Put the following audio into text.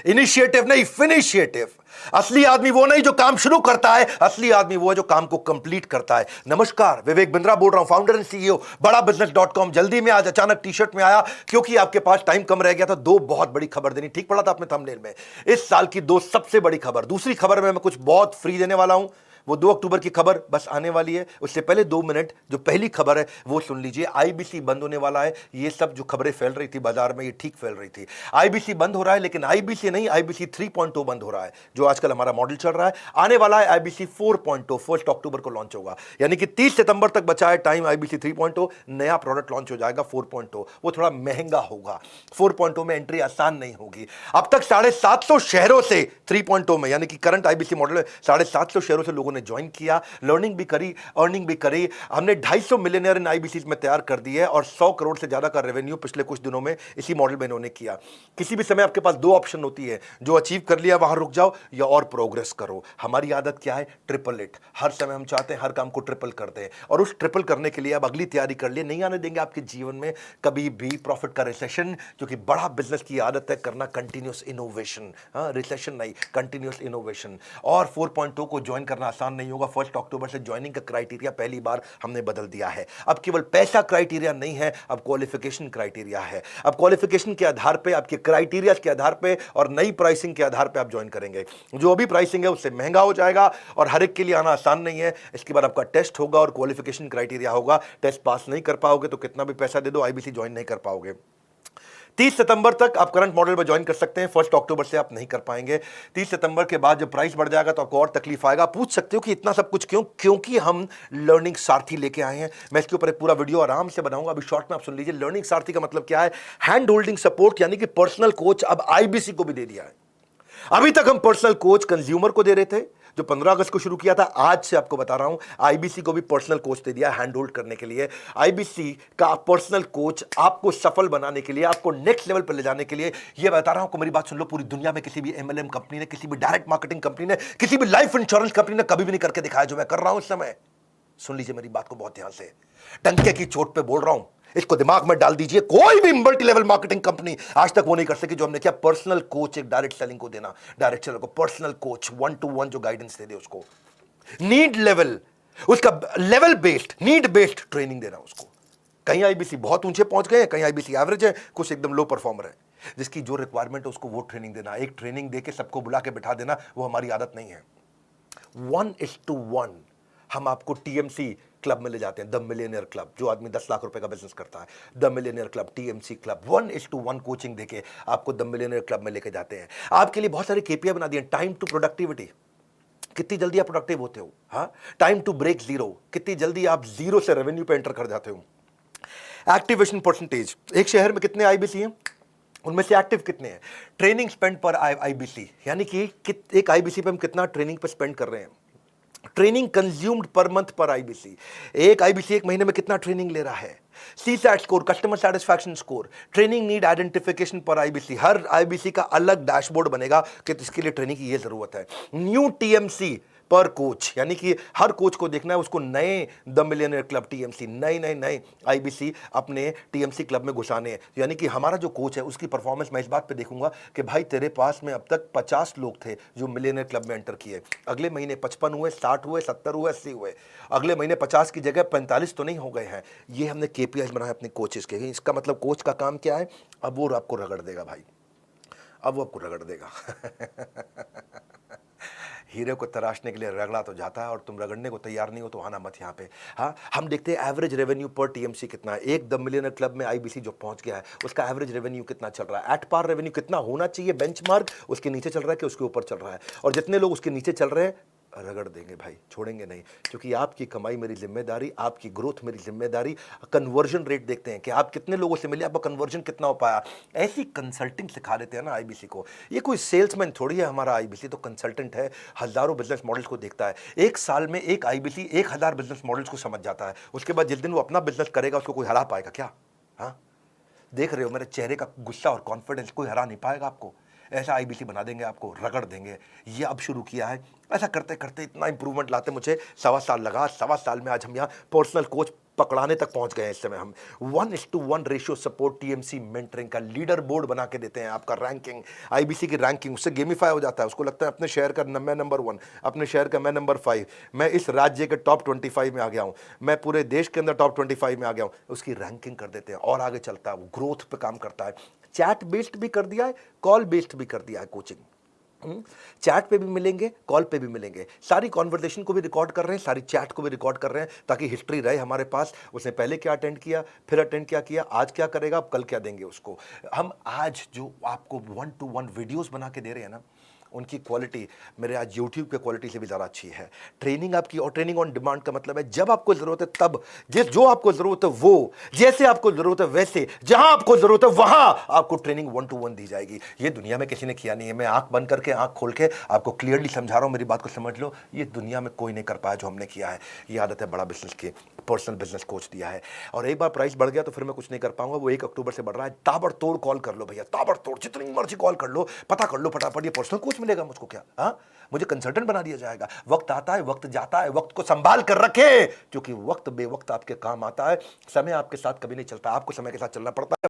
Initiative नहीं, फिनिशिएटिव। असली आदमी वो नहीं जो काम शुरू करता है, असली आदमी वो है जो काम को कंप्लीट करता है। नमस्कार, विवेक बिंद्रा बोल रहा हूं, फाउंडर एंड सीईओ बड़ा बिजनेस.com। जल्दी में आज अचानक टी शर्ट में आया क्योंकि आपके पास टाइम कम रह गया था। दो बहुत बड़ी खबर देनी, ठीक पड़ा था आपने थंबनेल में, इस साल की दो सबसे बड़ी खबर। दूसरी खबर में मैं कुछ बहुत फ्री देने वाला हूं, वो 2 अक्टूबर की खबर बस आने वाली है। उससे पहले 2 मिनट जो पहली खबर है वो सुन लीजिए। आईबीसी बंद होने वाला है। ये सब जो खबरें फैल रही थी बाजार में, ये ठीक फैल रही थी। आईबीसी बंद हो रहा है, लेकिन आईबीसी नहीं, आईबीसी 3.0 बंद हो रहा है, जो आजकल हमारा मॉडल चल रहा है। आने वाला है आईबीसी 4.0, 1 अक्टूबर को लॉन्च होगा। यानी कि 30 सितंबर तक बचा है टाइम। आईबीसी 3.0 नया प्रोडक्ट लॉन्च हो जाएगा। 4.0 वो थोड़ा महंगा होगा। 4.0 में एंट्री आसान नहीं होगी। अब तक 750 शहरों से 3.0 में, यानी कि करंट आईबीसी मॉडल में 750 शहरों से लोगों ने ज्वाइन किया, लर्निंग भी करी, अर्निंग भी करी। हमने 250 मिलियनर इन आईबीसी में तैयार कर दिए और 100 करोड़ से ज्यादा का रेवेन्यू पिछले कुछ दिनों में इसी मॉडल में इन्होंने किया। किसी भी समय आपके पास 2 ऑप्शन होती है, जो अचीव कर लिया वहां रुक जाओ या और प्रोग्रेस करो। हमारी आदत क्या है? Triple it. हर समय हम चाहते हैं हर काम को ट्रिपल कर दें, और उस ट्रिपल करने के लिए अब अगली तैयारी कर लिए। नहीं आने देंगे आपके जीवन में कभी भी प्रॉफिट का रिसेशन, क्योंकि बड़ा बिजनेस की आदत है करना कंटिन्यूस इनोवेशन। रिसेशन नहीं, कंटिन्यूस इनोवेशन। और 4.0 को ज्वाइन करना आसान नहीं होगा। 1 अक्टूबर से ज्वाइनिंग का क्राइटेरिया पहली बार हमने बदल दिया है। अब केवल पैसा क्राइटेरिया नहीं है, अब क्वालिफिकेशन क्राइटेरिया है। अब क्वालिफिकेशन के आधार पे, आपके क्राइटेरिया के आधार पे और नई प्राइसिंग के आधार पे आप ज्वाइन करेंगे। जो अभी प्राइसिंग है उससे महंगा हो जाएगा और हर एक के लिए आना आसान नहीं है। इसके बाद आपका टेस्ट होगा और क्वालिफिकेशन क्राइटेरिया होगा। टेस्ट पास नहीं कर पाओगे तो कितना भी पैसा दे दो, आईबीसी ज्वाइन नहीं कर पाओगे। 30 सितंबर तक आप करंट मॉडल में ज्वाइन कर सकते हैं। 1 अक्टूबर से आप नहीं कर पाएंगे। 30 सितंबर के बाद जब प्राइस बढ़ जाएगा तो आपको और तकलीफ आएगा। पूछ सकते हो कि इतना सब कुछ क्यों? क्योंकि हम लर्निंग सारथी लेके आए हैं। मैं इसके ऊपर एक पूरा वीडियो आराम से बनाऊंगा, अभी शॉर्ट में आप सुन लीजिए। लर्निंग सारथी का मतलब क्या है? हैंड होल्डिंग सपोर्ट, यानी कि पर्सनल कोच अब आईबीसी को भी दे दिया है। अभी तक हम पर्सनल कोच कंज्यूमर को दे रहे थे, जो 15 अगस्त को शुरू किया था। आज से आपको बता रहा हूं, आईबीसी को भी पर्सनल कोच दे दिया हैंड होल्ड करने के लिए। आईबीसी का पर्सनल कोच आपको सफल बनाने के लिए, आपको नेक्स्ट लेवल पर ले जाने के लिए। ये बता रहा हूं, मेरी बात सुन लो, पूरी दुनिया में किसी भी एमएलएम कंपनी ने, किसी भी डायरेक्ट मार्केटिंग कंपनी ने, किसी भी लाइफ इंश्योरेंस कंपनी ने कभी भी नहीं करके दिखाया जो मैं कर रहा हूं इस समय। सुन लीजिए मेरी बात को बहुत ध्यान से, डंके की चोट पे बोल रहा हूं, इसको दिमाग में डाल दीजिए। कोई भी मल्टी लेवल मार्केटिंग कंपनी आज तक वो नहीं कर सकी जो हमने किया। पर्सनल कोच, एक डायरेक्ट सेलिंग को देना, डायरेक्ट सेलर को पर्सनल कोच 1-to-1 जो गाइडेंस दे दे उसको। नीड लेवल, उसका level based, need based training देना उसको। कहीं आईबीसी बहुत ऊंचे पहुंच गए, कहीं आईबीसी एवरेज है, कुछ एकदम लो परफॉर्मर है। जिसकी जो रिक्वायरमेंट है उसको वो ट्रेनिंग देना। एक ट्रेनिंग देके सबको बुला के बिठा देना, वो हमारी आदत नहीं है। 1:1 हम आपको टीएमसी क्लब में ले जाते हैं, द मिलियनियर क्लब। जो आदमी 10 लाख रुपए का बिजनेस करता है, the millionaire club, TMC club, 1:1 coaching देके आपको द मिलियनियर क्लब में लेके जाते हैं। आपके लिए बहुत सारे केपीआई बना दिए। टाइम टू प्रोडक्टिविटी, कितनी जल्दी आप प्रोडक्टिव होते हो। हाँ, टाइम टू ब्रेक जीरो, कितनी जल्दी आप जीरो से रेवेन्यू पे एंटर कर जाते हो। एक्टिवेशन परसेंटेज, एक शहर में कितने आईबीसी हैं, उनमें से एक्टिव कितने हैं। ट्रेनिंग स्पेंड पर आईबीसी, यानी कि एक आईबीसी पे हम कितना ट्रेनिंग पे स्पेंड कर रहे हैं। ट्रेनिंग कंज्यूम्ड पर मंथ पर आईबीसी, एक आईबीसी एक महीने में कितना ट्रेनिंग ले रहा है। CSAT score, customer satisfaction score, training need identification पर आईबीसी। हर आईबीसी का अलग डैशबोर्ड बनेगा कि इसके लिए ट्रेनिंग की ये जरूरत है। न्यू टीएमसी पर कोच, यानी कि हर कोच को देखना है उसको नए द मिलियनियर क्लब टीएमसी, नए आईबीसी अपने टीएमसी क्लब में घुसाने हैं। यानी कि हमारा जो कोच है उसकी परफॉर्मेंस मैं इस बात पे देखूंगा कि भाई तेरे पास में अब तक 50 लोग थे जो मिलियनियर क्लब में एंटर किए, अगले महीने 55 हुए, 60 हुए, 70 हुए, 80 हुए, अगले महीने 50 की जगह 45 तो नहीं हो गए हैं। ये हमने केपीआई बनाया अपने कोचेस के। इसका मतलब कोच का काम क्या है? अब वो आपको रगड़ देगा भाई, अब वो आपको रगड़ देगा। हीरे को तराशने के लिए रगड़ा तो जाता है और तुम रगड़ने को तैयार नहीं हो तो आना मत यहाँ पे। हाँ, हम देखते हैं एवरेज रेवेन्यू पर टीएमसी कितना है। एक द मिलियनर क्लब में आईबीसी जो पहुंच गया है उसका एवरेज रेवेन्यू कितना चल रहा है। एट पार रेवेन्यू कितना होना चाहिए, बेंचमार्क उसके नीचे चल रहा है कि उसके ऊपर चल रहा है। और जितने लोग उसके नीचे चल रहे हैं रगड़ देंगे भाई, छोड़ेंगे नहीं, क्योंकि आपकी कमाई मेरी जिम्मेदारी, आपकी ग्रोथ मेरी जिम्मेदारी। कन्वर्जन रेट देखते हैं कि आप कितने लोगों से मिले, आपका कन्वर्जन कितना हो पाया। ऐसी कंसल्टिंग सिखा देते हैं ना आईबीसी को। ये कोई सेल्समैन थोड़ी है हमारा आईबीसी, तो कंसल्टेंट है। हजारों बिजनेस मॉडल्स को देखता है। एक साल में एक आईबीसी 1000 बिजनेस मॉडल्स को समझ जाता है। उसके बाद जिस दिन वो अपना बिजनेस करेगा उसको कोई हरा पाएगा क्या? हाँ, देख रहे हो मेरे चेहरे का गुस्सा और कॉन्फिडेंस, कोई हरा नहीं पाएगा आपको। ऐसा आईबीसी बना देंगे आपको, रगड़ देंगे। ये अब शुरू किया है। ऐसा करते करते इतना इंप्रूवमेंट लाते मुझे 1.25 साल लगा। 1.25 साल में आज हम यहाँ पर्सनल कोच पकड़ाने तक पहुंच गए हैं इस समय हम। 1:1 रेशियो सपोर्ट टीएमसी मेंटरिंग का लीडर बोर्ड बना के देते हैं। आपका रैंकिंग, आईबीसी की रैंकिंग उससे गेमिफाई हो जाता है। उसको लगता है अपने शहर का मैं नंबर 1, अपने शहर का मैं नंबर 5, मैं इस राज्य के टॉप 25 में आ गया हूं, मैं पूरे देश के अंदर टॉप 25 में आ गया हूं। उसकी रैंकिंग कर देते हैं और आगे चलता है, वो ग्रोथ पे काम करता है। चैट बेस्ड भी कर दिया है, कॉल बेस्ड भी कर दिया है कोचिंग। चैट पे भी मिलेंगे, कॉल पे भी मिलेंगे, सारी कॉन्वर्सेशन को भी रिकॉर्ड कर रहे हैं, सारी चैट को भी रिकॉर्ड कर रहे हैं, ताकि हिस्ट्री रहे हमारे पास। उसने पहले क्या अटेंड किया, फिर अटेंड क्या किया, आज क्या करेगा, अब कल क्या देंगे उसको। हम आज जो आपको 1-to-1 वीडियोस बना के दे रहे हैं ना, उनकी क्वालिटी मेरे आज यूट्यूब के क्वालिटी से भी ज़्यादा अच्छी है। ट्रेनिंग आपकी, और ट्रेनिंग ऑन डिमांड का मतलब है जब आपको ज़रूरत है तब, जो आपको ज़रूरत है वो, जैसे आपको ज़रूरत है वैसे, जहां आपको ज़रूरत है वहां आपको ट्रेनिंग 1-to-1 दी जाएगी। ये दुनिया में किसी ने किया नहीं है। मैं आंख बंद करके, आंख खोल के आपको क्लियरली समझा रहा हूं, मेरी बात को समझ लो। ये दुनिया में कोई नहीं कर पाया जो हमने किया है। ये आदत है बड़ा बिजनेस की, पर्सनल बिजनेस कोच दिया है। और एक बार प्राइस बढ़ गया तो फिर मैं कुछ नहीं कर पाऊंगा। वो 1 अक्टूबर से बढ़ रहा है। ताबड़तोड़ कॉल कर लो भैया, ताबड़तोड़, जितनी मर्जी कॉल कर लो, पता कर लो फटाफट। ये पर्सनल कोच मिलेगा मुझको क्या? हाँ, मुझे कंसल्टेंट बना दिया जाएगा। वक्त आता है, वक्त जाता है, वक्त को संभाल कर रखे, क्योंकि वक्त बेवक्त आपके काम आता है। समय आपके साथ कभी नहीं चलता, आपको समय के साथ चलना पड़ता है।